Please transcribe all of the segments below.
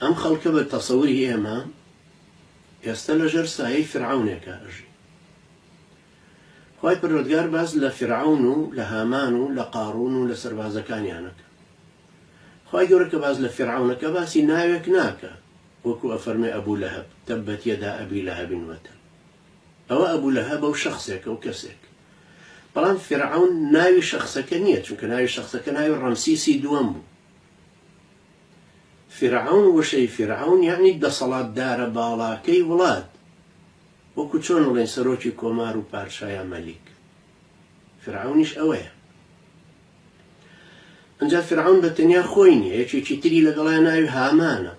ئەم خەڵکە بە تەسەووری ئێمە ئێستا لەژێر سایەی فرعونێکە ئەژی. خوای پەروەردگار باس لە فرعون و لە هامان و لە قارون و لە سەربازەکانیانەکە. خوای گەورە کە باس لە فرعونەکە باسی ناوێک ناکە، وەکو ئەفەرمێ ئەبوو لەهەب تەبەت یەدا ئەبی لەهەبین وەتەب. ئەوە ئەبوو لەهەب ئەو شەخصێکە و کەسێک. بەڵام فرعون ناوی شەخصەکە نییە، چونکە ناوی شەخصەکە ناوی ڕەمسیسی دووەم بوو. فرعون وشەی فرعون یعنی دەسەڵاتدارە باڵاکەی وڵات، وەکو چۆن بڵێن سەرۆکی کۆمار و پادشایە مەلیک. فرعونیش ئەوەیە. ئەنجا فرعون بە تەنیا خۆی نییە، یەکێکی تری لەگەڵای ناوی هامانە.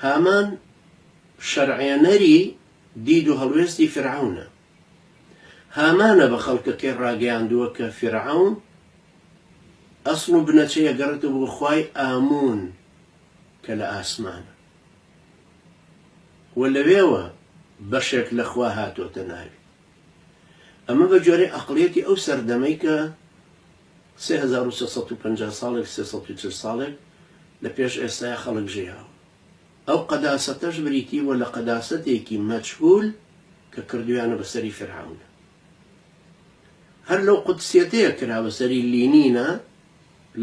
هامان شەرعێنەری دید و هەڵوێستی فرعونە. هامانە بە خەڵکەکەی ڕاگەیاندووە کە فرعون ئەسڵ و بنەچەیە گەڕێتە بۆ خوای ئامون کە لە ئاسمانە، وە لەوێوە بەشێک لە خوا هاتۆتە ناوی. ئەمە بە جۆرەی عەقڵیەتی ئەو سەردەمەی کە 3350 ساڵێک 340 ساڵێک لە پێش ئێستای خەڵک ژیاوە. ئەو قەداسەتەش بریتیوە لە قەداسەتێکی مەجهول کە کردویانە بەسەری فرعونە. هەر لەو قودسیەتەیە کرا بەسەری لینینە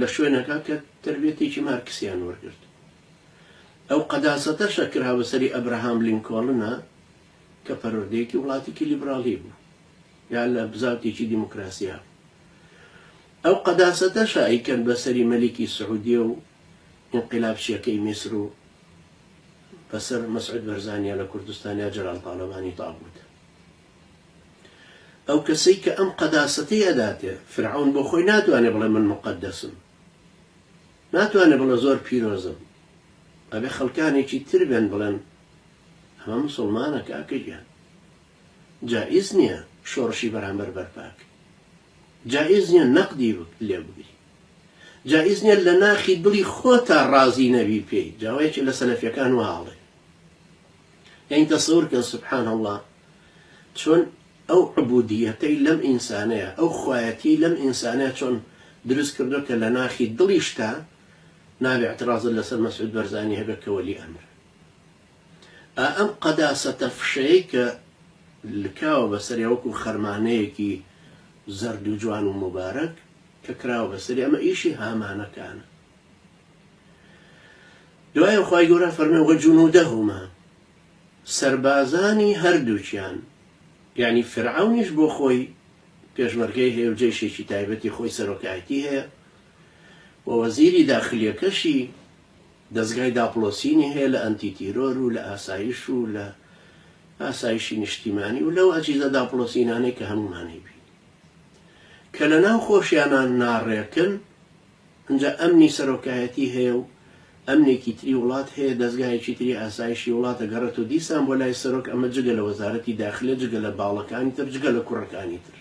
لە شوێنەکە کە تربێتێکی مارکسیان وەرگرت. ئەو قەداسەتەشە کرا بەسەری ئەبراهام لینکۆڵنە کە پەروەردەیەکی وڵاتێکی لیبرالی بوو یان لە بزاوتێکی دیموکراسیا. ئەو قەداسەتەشە ئەیکەن بەسەری مەلیکی سعودیە و ئینقیلابچیەکەی میسر و بەسەر مەسعود بەرزانیە لە کوردستانیا جەلال تاڵەبانی تاغوت. ئەو کەسەی کە ئەم قەداسەتەی ئەداتێ، فرعون بۆ خۆی ناتوانێ بڵێ من مقەدەسم، ناتوانێ بڵێ زۆر پیرۆزم، ئەبێ خەڵکانێکی تر بێن بڵێن ئەمە موسڵمانە کاکەیان. جائز نییە شۆڕشی بەرامبەر بەرپاک، جائز نییە نەقدی لێ بگری، جائز نییە لە ناخی دڵی خۆتا ڕازی نەبی پێی. جاوایەکی لە سەلەفیەکان واڵێ، یعنی تەسەوور کە سبحان الله چۆن ئەو عبودیەتەی لەم ئینسانەیە، ئەو خوایەتی لەم ئینسانەیە چۆن دروست کردو کە لە ناخی دڵیشتا نابێ اعتراضت لەسەر مەسعود بەرزانی هەبێت کە وەلی ئەمر. ئەم قەداسەتە فشەیە کە لکاوە بەسەری وەکو خەرمانەیەکی زەرد و جوان و مبارەک کە کراوە بەسەری ئەمە ئیشی هامانەکانە. دوایە خوای گەورە فەرمێ وەجونودەهما، سەربازانی هەردووچیان، یعنی فرعونیش بۆ خۆی پێشمەرگەی هەیە و جێشێکی تایبەتی خۆی سەرۆکایەتی هەیە، و وەزیری داخلیەکەشی دەستگای داپڵۆسینی هەیە لە ئەنتیتیرۆر و لە ئاسایش و لە ئاسایشی نیشتیمانی و لەو ئەجیزە داپڵۆسینانەی کە هەمومانی بین کە لە ناو خۆشیانان ناڕێکن. ئەنجا ئەمنی سەرۆکایەتی هەیە و ئەمنێکی تری وڵات هەیە، دەستگایەکی تری ئاسایشی وڵاتە گەڕێت و دیسان بۆ لای سەرۆک. ئەمە جگە لە وەزارەتی داخلە، جگە لە باڵەکانی تر، جگە لە کوڕەکانی تر.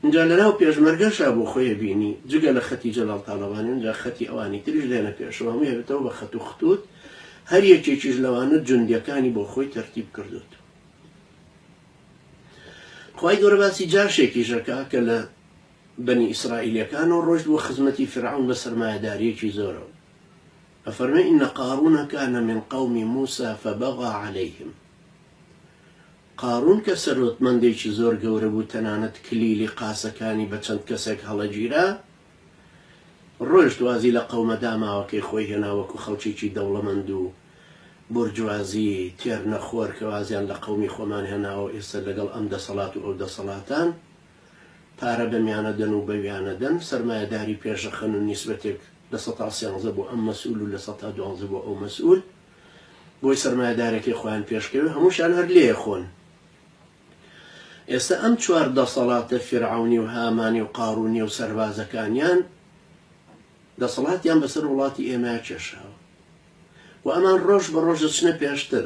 اینجا لەناو پێشمەرگەشا بۆ خۆیە بینی، جگە لە خەتی جەلال تاڵەبانی، اینجا خەتی ئەوانی تریش دێنە پێشەوە، هەموو هەبێتەوە بە خەت و خطوط. هەر یەکێکیش لەوانە جوندیەکانی بۆ خۆی تەرتیب کردوت. خوای گەورە باسی جاشێکی ژەکا کە لە بەنی ئیسرائیلەکانەوە ڕۆژ بۆ خزمەتی فرعون بە سەرمایەداریەکی زۆرەوە. ئەفەرمێ ئین قارون کان من قوم موسى فبغى عليهم. قارون کە سەرۆتمەندێکی زۆر گەورە بوو، تەنانەت کلیلی قاسەکانی بە چەند کەسێک هەڵەگیرا، ڕۆژ دوازی لە قەومە داماوەکەی خۆی هێنا وەکو خەڵکێکی دەوڵەمەند و بورجوازی تێر نەخۆر کە وازیان لە قەومی خۆمان هێناوە. ئێستا لەگەڵ ئەم دەسەڵات و ئەو دەسەڵاتان پارە بەمیانە دەن و بەویانە دەن، سەرمایەداری پێشەخەن و نیسبەتێک لە 13 بۆ ئەم مەسئول و لە 12 بۆ ئەو مەسئول، بۆی سەرمایەدارێکی خۆیان پێشکەوێ، هەمووشان هەر لێ خۆن. ئێستا ئەم چوار دەسەڵاتە فرعونی و هامانی و قارونی و سەربازەکانیان دەسەڵاتیان بەسەر وڵاتی ئێمە کێشاوە، و ئەمان ڕۆژ بە ڕۆژ دەچنە پێشتر.